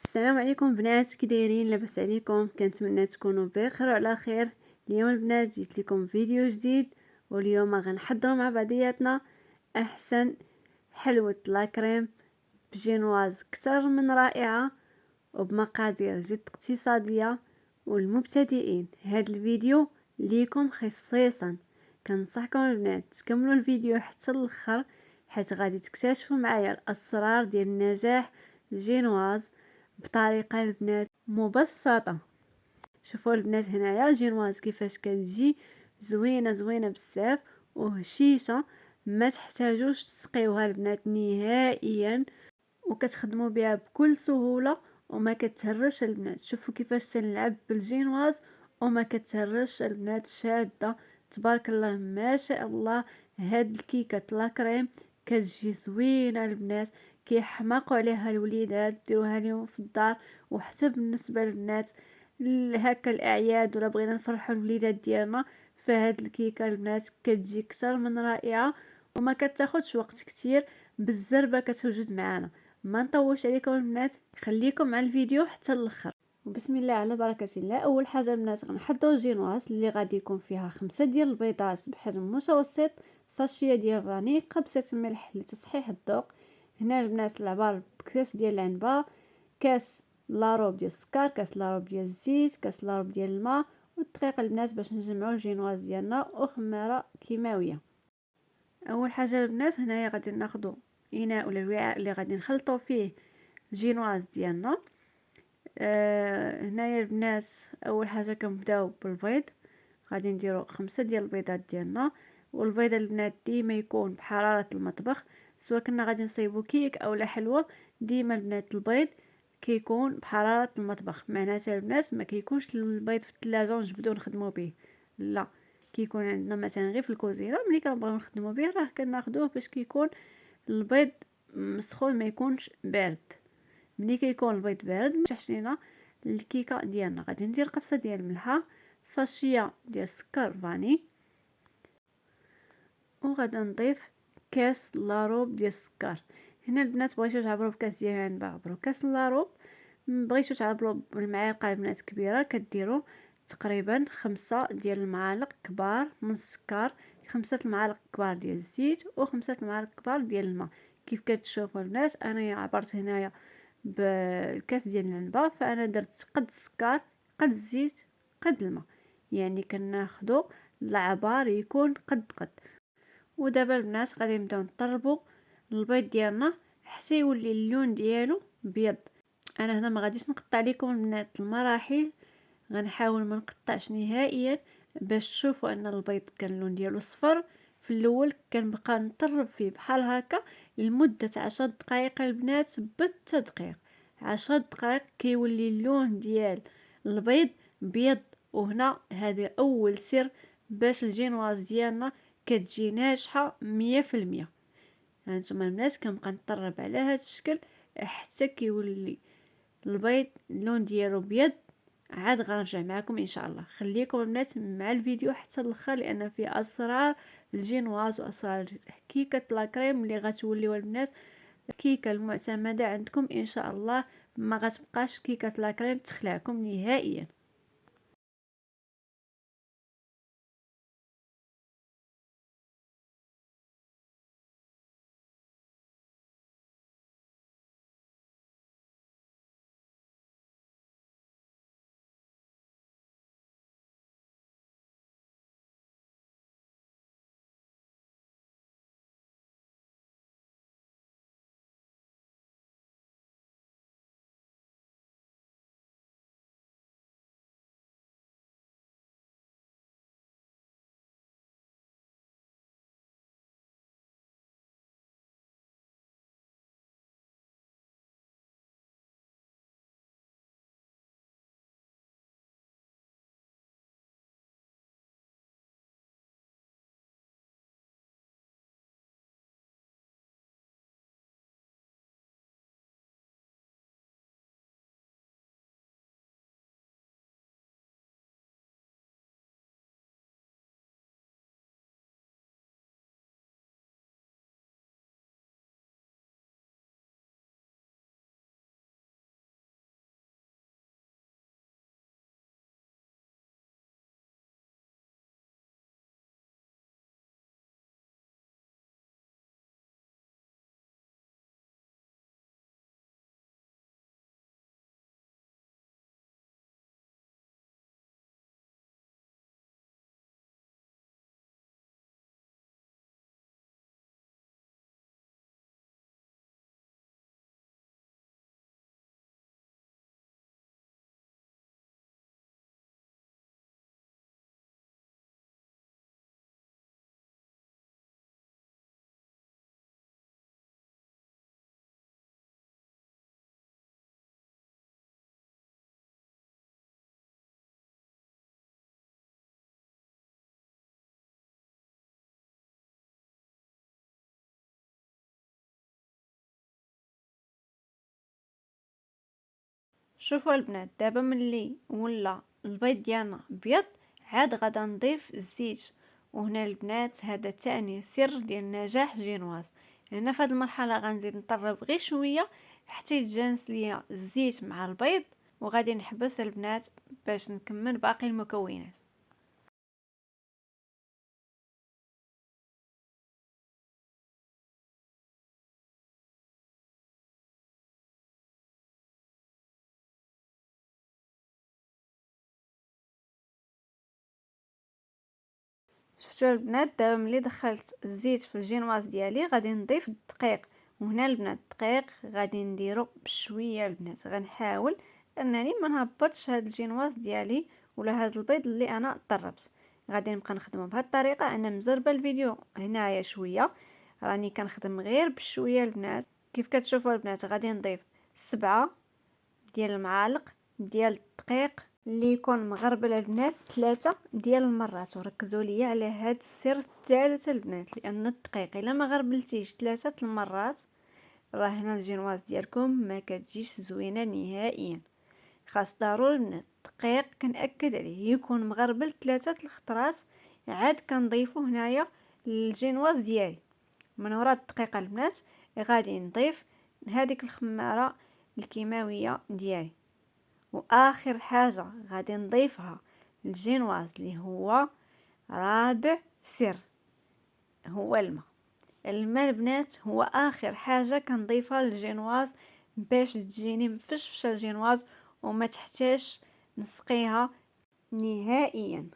السلام عليكم بنات، كي دايرين؟ لاباس عليكم؟ كنتمنى تكونوا بخير وعلى خير. اليوم البنات جيت لكم فيديو جديد، واليوم غنحضروا مع بعضياتنا احسن حلوة لاكريم بجينواز كتر من رائعة وبمقادير جد اقتصادية والمبتدئين. هاد الفيديو ليكم خصيصا. كنصحكم البنات تكملوا الفيديو حتى الاخر، حيت غادي تكتشفوا معايا الاسرار ديال النجاح الجينواز بطريقه البنات مبسطه. شوفوا البنات هنايا الجينواز كيفاش كتجي زوينه بزاف وهشيشه، ما تحتاجوش تسقيوها البنات نهائيا، وكتخدموا بها بكل سهوله وما كتهرش البنات. شوفوا كيفاش تنلعب بالجينواز وما كتهرش البنات، شاده تبارك الله ما شاء الله. هاد الكيكه لاكريم كتجي زوينه البنات، كيحماقوا عليها الوليدات، ديروها لهم في الدار. وحتى بالنسبه للبنات هكا الاعياد ولا بغينا نفرحوا الوليدات ديالنا، فهاد الكيكه البنات كتجي كتر من رائعه وما كتاخدش وقت كتير. بالزربه كتوجد معانا. ما نطولش عليكم البنات، خليكم مع الفيديو حتى الاخر. وبسم الله على بركه الله. اول حاجه البنات غنحضروا جينواز اللي غادي يكون فيها 5 ديال البيضات بحجم متوسط، ساشيه ديال فاني، قبسه ملح لتصحيح الذوق. هنا البنات العبار بكاس ديال العنبه، كاس لاروب ديال السكر، كاس لاروب ديال الزيت، كاس لاروب ديال الماء، والدقيق البنات باش نجمعوا الجينواز ديالنا، وخماره كيماويه. اول حاجه البنات هنايا غادي ناخذ اناء ولا الوعاء اللي غادي نخلطوا فيه الجينواز ديالنا. هنايا البنات اول حاجه كنبداو بالبيض، غادي نديرو 5 ديال البيضات ديالنا. والبيض البنات ديما يكون بحراره المطبخ، سواء كنا غادي نصايبو كيك اولا حلوه، ديما البنات البيض كيكون بحراره المطبخ. معناتها البنات ما كيكونش البيض في الثلاجه ونجبدو نخدمو به، لا، كيكون عندنا مثلا غير في الكوزينه. ملي كنبغيو نخدمو به راه كناخذوه باش كيكون البيض مسخون، ما يكونش بارد. ملي كيكون البيض بارد مشحش لينا الكيكه ديالنا. غادي ندير قبصه ديال الملحه، ساشيه ديال السكر فاني، وغادا نضيف كاس لاروب ديال السكر. هنا البنات بغيتو تعبروا بكاس ديال العنبه عبروا كاس لاروب، بغيتو تعبروا بالمعالق البنات كبيره كديروا تقريبا 5 ديال المعالق كبار من السكر، 5 المعالق كبار ديال الزيت، و5 المعالق كبار ديال الماء. كيف كتشوفوا البنات انا عبرت هنايا بالكاس ديال العنبه، فانا درت قد السكر قد الزيت قد الماء، يعني كناخذوا العبار يكون قد. ودابا البنات غادي نبداو نطربوا البيض ديالنا حتى يولي اللون ديالو بيض. انا هنا ما غاديش نقطع لكم البنات المراحل، غنحاول ما نقطعش نهائيا باش تشوفوا ان البيض كان اللون ديالو صفر. في الاول كنبقى نطرب فيه بحال هكا لمده 10 دقائق البنات، بالتدقيق 10 دقائق كيولي اللون ديال البيض بيض. وهنا هذا اول سر باش الجينواز ديالنا كتجي ناجحه 100%. هانتوما البنات كنبقى نطرب على هذا الشكل حتى كيولي البيض اللون ديالو بيض. عاد غنرجع معكم ان شاء الله. خليكم البنات مع الفيديو حتى الاخر، لان فيه اسرار الجينواز واسرار كيكه لاكريم اللي غتوليو البنات الكيكه المعتمده عندكم ان شاء الله. ما غتبقاش كيكه لاكريم تخلعكم نهائيا. شوفوا البنات، دابا ملي ولا البيض ديالنا ابيض عاد غادا نضيف الزيت. وهنا البنات هذا تاني سر ديال نجاح الجينواز. هنا في هذه المرحله غنزيد نطرب غير شويه حتى يتجانس ليا الزيت مع البيض، وغادي نحبس البنات باش نكمل باقي المكونات. شفتوا البنات، دابا ملي دخلت الزيت في الجينواز ديالي غادي نضيف الدقيق. وهنا البنات الدقيق غادي نديرو بشويه البنات، غنحاول انني ما نهبطش هاد الجينواز ديالي ولا هاد البيض اللي انا طربت. غادي نبقى نخدمه بهاد الطريقه. انا مزربه الفيديو هنايا شويه، راني كنخدم غير بشويه البنات. كيف كتشوفوا البنات غادي نضيف 7 ديال المعالق ديال الدقيق اللي يكون مغربل البنات 3 ديال المرات. وركزوا لي على هاد السر الثالث البنات، لان الدقيق الا ما غربلتيش 3 المرات راه هنا الجينواز ديالكم ما كتجيش زوينه نهائيا. خاص ضروري البنات الدقيق كنأكد عليه يكون مغربل 3 الخطرات، عاد كنضيفو هنايا للجينواز ديالي. من وراء الدقيق البنات غادي نضيف هذيك الخماره الكيماويه ديالي. واخر حاجه غادي نضيفها الجينواز اللي هو رابع سر، هو الماء. الماء البنات هو اخر حاجه كنضيفها للجينواز باش تجيني مفشفشه الجينواز وما تحتاج نسقيها نهائيا.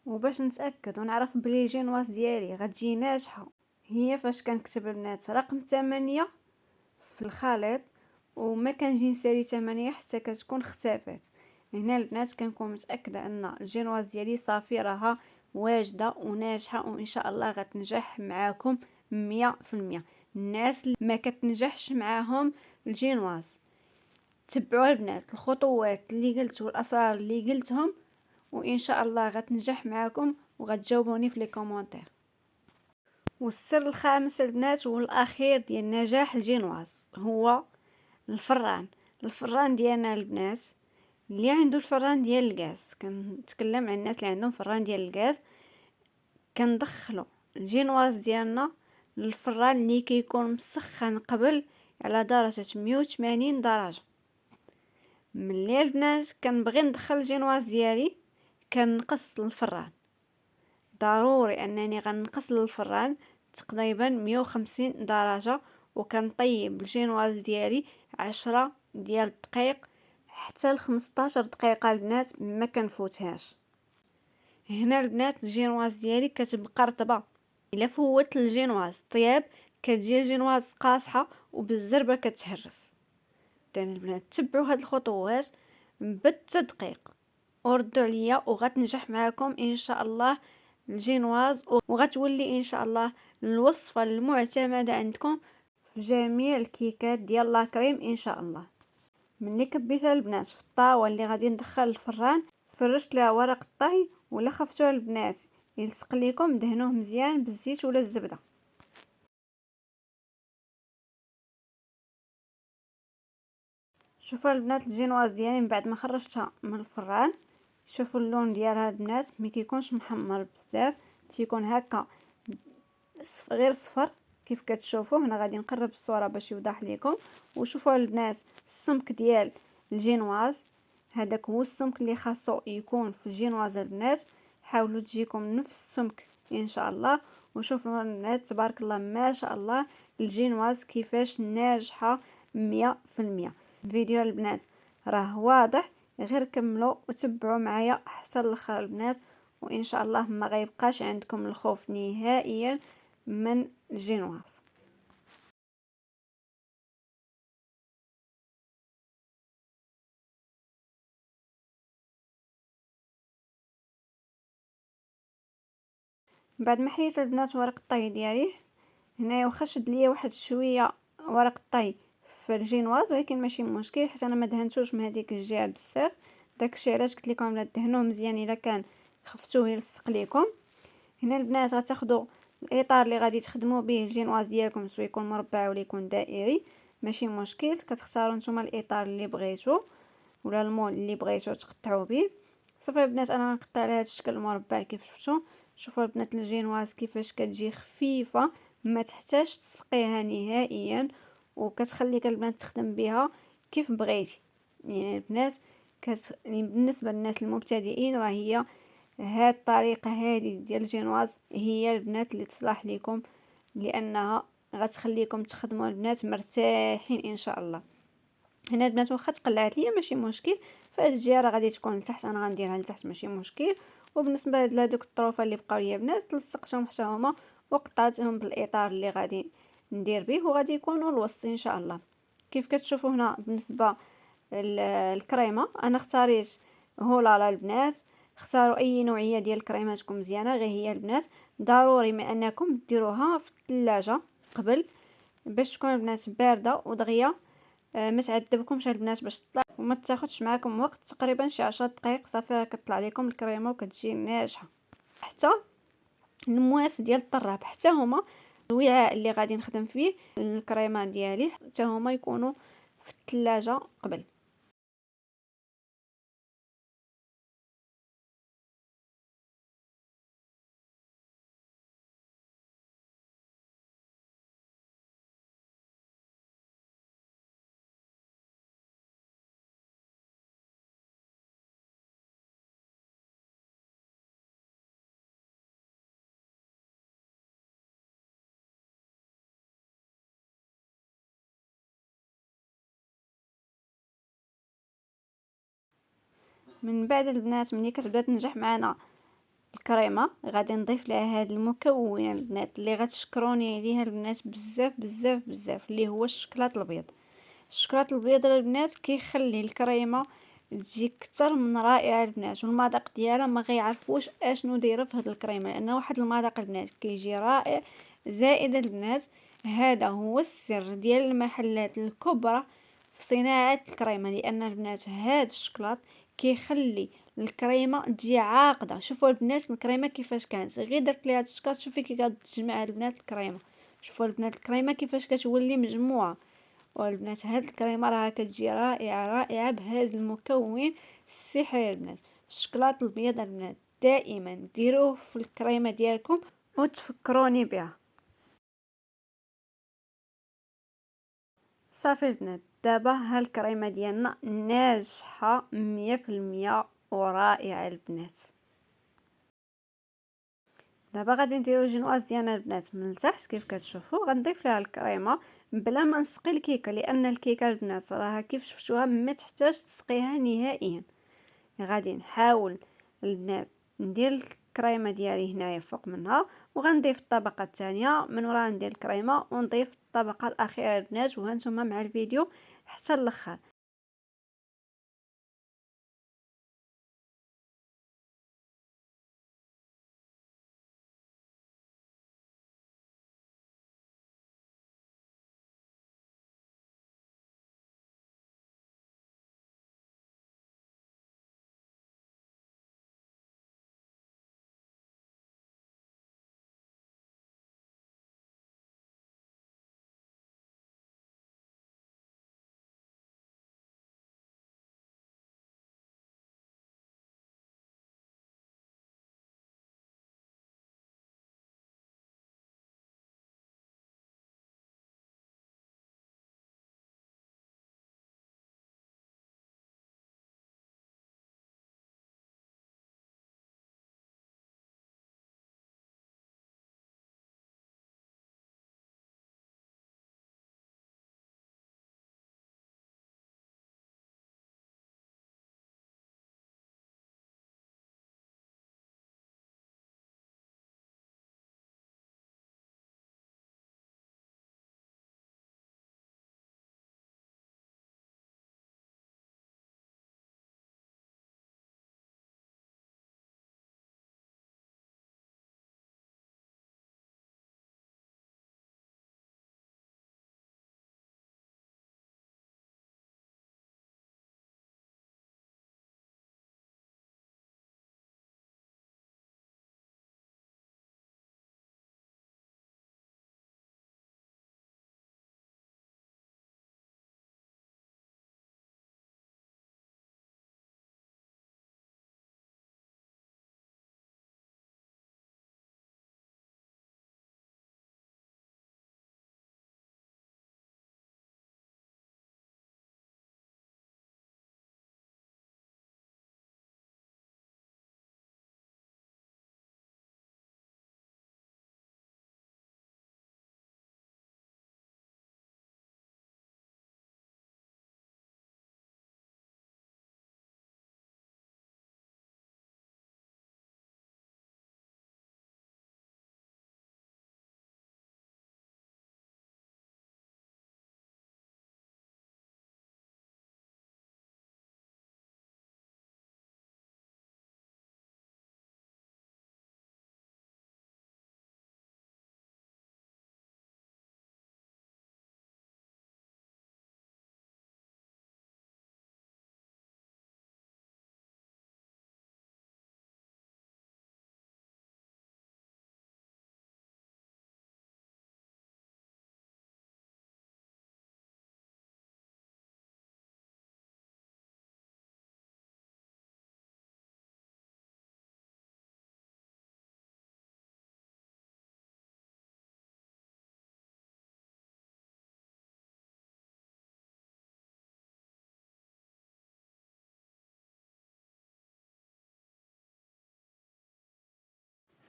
وباش نتاكد ونعرف بلي الجينواز ديالي غتجي ناجحه، هي فاش كنكتب البنات رقم 8 في الخليط وما كنجي نسالي 8 حتى كتكون اختفات. هنا البنات كنكون متاكده ان الجينواز ديالي صافي راها واجده وناجحه، وان شاء الله غتنجح معاكم 100%. الناس اللي ما كتنجحش معاهم الجينواز تبعوا البنات الخطوات اللي قلت والاسرار اللي قلتهم، وان شاء الله غتنجح معاكم وغتجاوبوني في لي كومونتير. والسر الخامس البنات والاخير ديال نجاح الجينواز هو الفران. الفران ديالنا البنات اللي عنده الفران ديال الغاز، كنتكلم عن الناس اللي عندهم فران ديال الغاز، كندخلو الجينواز ديالنا للفران اللي كيكون مسخن قبل على درجه 180 درجه. ملي البنات كنبغي ندخل الجينواز ديالي كنقص الفران، ضروري انني غنقص للفران تقريبا 150 درجه، وكنطيب الجينواز ديالي 10 ديال الدقائق حتى ل 15 دقيقه البنات ما كنفوتهاش. هنا البنات الجينواز ديالي كتبقى رطبه. الا فوت الجينواز طياب كتجي الجينواز قاصحه وبالزربه كتهرس. تاني البنات تبعوا هاد الخطوات بالتدقيق وردوا عليا وغتنجح معكم ان شاء الله الجينواز، وغتولي ان شاء الله الوصفه المعتمده عندكم في جميع الكيكات ديال لاكريم ان شاء الله. ملي كبيتها البنات في الطاوه اللي غادي ندخل الفران فرشت لها ورق الطهي، ولا خفتوها البنات يلصق ليكم دهنوه مزيان بالزيت ولا الزبده. شوفوا البنات الجينواز ديالي من بعد ما خرجتها من الفران، شوفوا اللون ديالها البنات ما كيكونش محمر بزاف، تيكون هكا غير صفر كيف كتشوفوا هنا. غادي نقرب الصوره باش يوضح لكم. وشوفوا البنات السمك ديال الجينواز، هذاك هو السمك اللي خاصو يكون في الجينواز البنات. حاولوا تجيكم نفس السمك ان شاء الله. وشوفوا البنات تبارك الله ما شاء الله الجينواز كيفاش ناجحه 100%. فيديو البنات راه واضح، غير كملوا وتبعوا معايا حتى الاخر البنات، وان شاء الله ما غيبقاش عندكم الخوف نهائيا من الجينواز. بعد ما حيت البنات ورق الطي ديالي هنايا، واخا شد ليا واحد شويه ورق الطي في الجينواز، ولكن ماشي مشكل حيت انا ما دهنتوش من هذيك الجهه بزاف. داكشي علاش قلت لكم لا دهنوه مزيان الا كان خفتوه يلصق ليكم. هنا البنات غتاخدوا الاطار اللي غادي تخدموا به الجينواز ديالكم، سواء يكون مربع ولا يكون دائري ماشي مشكل. كتختاروا نتوما الاطار اللي بغيتو ولا المول اللي بغيتو تقطعوا به. صافي البنات انا غنقطع على هذا الشكل المربع كيف شفتوا. شوفوا البنات الجينواز كيفاش كتجي خفيفه، ما تحتاج تسقيها نهائيا، وكتخليك البنات تخدم بها كيف بغيتي. يعني البنات يعني بالنسبه للناس المبتدئين راه هي هاد الطريقه هذه ديال الجينواز هي البنات اللي تصلح لكم، لانها غتخليكم تخدموا البنات مرتاحين ان شاء الله. هنا البنات واخا تقلعت ليا ماشي مشكل، فهاد الجهه راه غادي تكون لتحت، انا غنديرها لتحت ماشي مشكل. وبالنسبه لهادوك الطروفه اللي بقاو ليا بنات لصقتهم حتى هما وقطعتهم بالاطار اللي غادي ندير به، وغادي يكونوا الوسط ان شاء الله. كيف كتشوفوا هنا بالنسبه الكريمه انا اختاريت هولالا البنات. اختاروا اي نوعيه ديال الكريمه تكون مزيانه، غير هي البنات ضروري ما انكم ديروها في الثلاجه قبل باش تكون البنات بارده ودغيا. ما تعذبكمش البنات باش تطلع، وما تاخذش معاكم وقت، تقريبا شي 10 دقائق صافي كتطلع لكم الكريمه وكتجي ناجحه. حتى المواس ديال الطراب حتى هما الوعاء اللي غادي نخدم فيه الكريمه ديالي حتى هما يكونوا في الثلاجه قبل. من بعد البنات ملي كتبدا تنجح معنا الكريمه غادي نضيف لها هذا المكون البنات اللي غتشكروني عليها البنات بزاف بزاف بزاف، اللي هو الشكلاط الابيض. الشكلاط الابيض البنات كيخلي الكريمه تجي اكثر من رائعه البنات، والمذاق ديالها ما غيعرفوش اشنو دايره في هذه الكريمه، لان واحد المذاق البنات كيجي رائع. زائد البنات هذا هو السر ديال المحلات الكبرى في صناعه الكريمه، لان البنات هذا الشكلاط كيخلي الكريمه تجي عاقده. شوفوا البنات الكريمه كيفاش كانت، غير درت ليها الشكلاط شوفي كي كتجمع البنات الكريمه. شوفوا البنات الكريمه كيفاش كتولي مجموعه. والبنات هاد الكريمه راها كتجي رائعه رائعه بهذا المكون السحري البنات الشكلاط الابيض. البنات دائما ديروه في الكريمه ديالكم وتفكروني بها. صافي البنات دابا ها الكريمه ديالنا ناجحه 100% ورائعه البنات. دابا غادي نديرو الجينواز ديالنا البنات من التحت كيف كتشوفوا. غنضيف لها الكريمه بلا ما نسقي الكيكه، لان الكيكه البنات راها كيف شفتوها ما تحتاج تسقيها نهائيا. غادي نحاول البنات ندير الكريمه ديالي هنايا فوق منها، وغنضيف الطبقه الثانيه من وراها ندير الكريمه، ونضيف الطبقه الاخيره البنات. وهانتوما مع الفيديو حتى الاخر.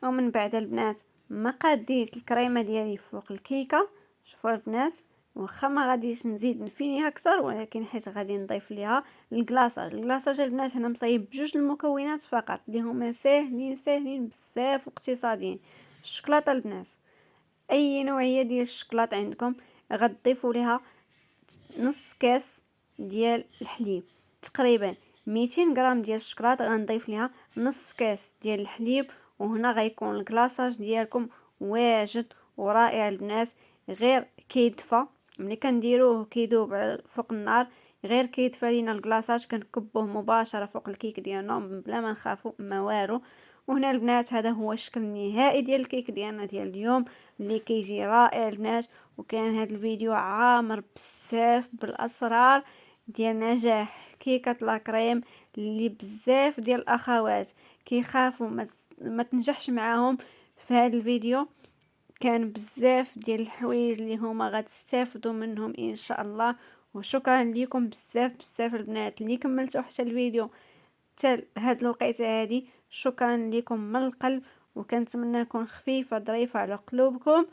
ومن بعد البنات ما قاديت الكريمه ديالي فوق الكيكه. شوفوا البنات، واخا ما غاديش نزيد نفينيها اكثر، ولكن حيت غادي نضيف ليها الكلاصاج البنات. هنا مصايب بجوج المكونات فقط اللي هما ساهلين بزاف واقتصاديين. الشوكولاته البنات، اي نوعيه ديال الشوكولاته عندكم غتضيفوا ليها نص كاس ديال الحليب، تقريبا 200 غرام ديال الشوكولاته غنضيف ليها نص كاس ديال الحليب. وهنا غيكون الكلاصاج ديالكم واجد ورائع البنات. غير كيدفى ملي كنديروه كيذوب فوق النار، غير كيدفى لينا الكلاصاج كنكبوه مباشره فوق الكيك ديالنا بلا ما نخافوا ما والو. وهنا البنات هذا هو الشكل النهائي ديال الكيك ديالنا ديال اليوم اللي كيجي رائع البنات. وكان هذا الفيديو عامر بزاف بالاسرار ديال نجاح كيكه لاكريم اللي بزاف ديال الاخوات كيخافوا ما تنجحش معاهم. في هذا الفيديو كان بزاف ديال الحوايج اللي هما غتستافدوا منهم ان شاء الله. وشكرا لكم بزاف البنات اللي كملتوا حتى الفيديو حتى هاد الوقيته هادي. شكرا لكم من القلب، وكنتمنى نكون خفيفه ظريفه على قلوبكم.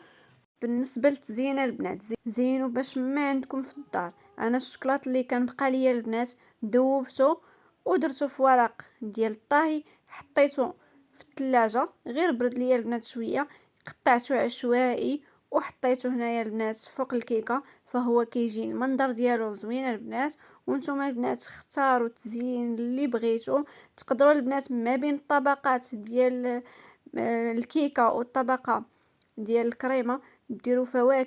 بالنسبه للتزيين البنات، زينوا باش ما عندكم في الدار. انا الشوكولاط اللي كان بقى ليا البنات ذوبته ودرته في ورق ديال الطهي، حطيته في الثلاجه غير برد ليا البنات شويه، قطعته عشوائي وحطيته هنايا البنات فوق الكيكه، فهو كيجي المنظر ديالو زوين البنات. وانتم البنات اختاروا التزيين اللي بغيتو. تقدروا البنات ما بين الطبقات ديال الكيكه والطبقه ديال الكريمه ديروا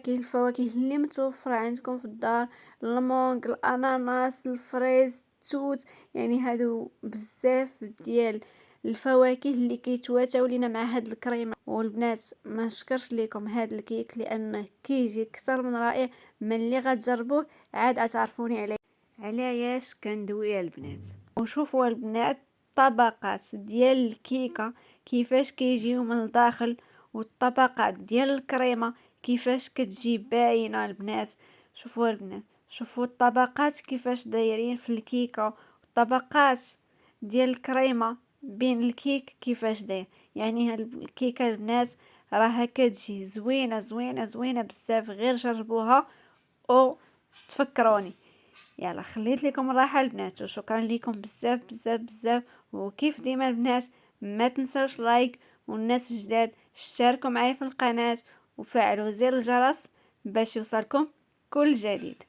الفواكه اللي متوفره عندكم في الدار، المونغ، الاناناس، الفريز، التوت. يعني هادو بزاف ديال الفواكه اللي كيتواتاو لينا مع هاد الكريمه. والبنات ما نشكرش لكم هاد الكيك لانه كيجي اكثر من رائع. ملي غتجربوه عاد غتعرفوني على علاش كندوي البنات. وشوفوا البنات طبقات ديال الكيكه كيفاش كيجيو من الداخل، والطبقات ديال الكريمه كيفاش كتجي باينه البنات. شوفوا البنات، شوفوا الطبقات كيفاش دايرين في الكيكه، والطبقات ديال الكريمه بين الكيك كيفاش داير. يعني هاد الكيكه البنات راها كتجي زوينه بزاف. غير جربوها او تفكروني. يلا خليت لكم الراحه البنات، وشكرا لكم بزاف. وكيف ديما البنات ما تنسوش لايك، والناس الجداد اشتركوا معايا في القناه وفعلوا زر الجرس باش يوصلكم كل جديد.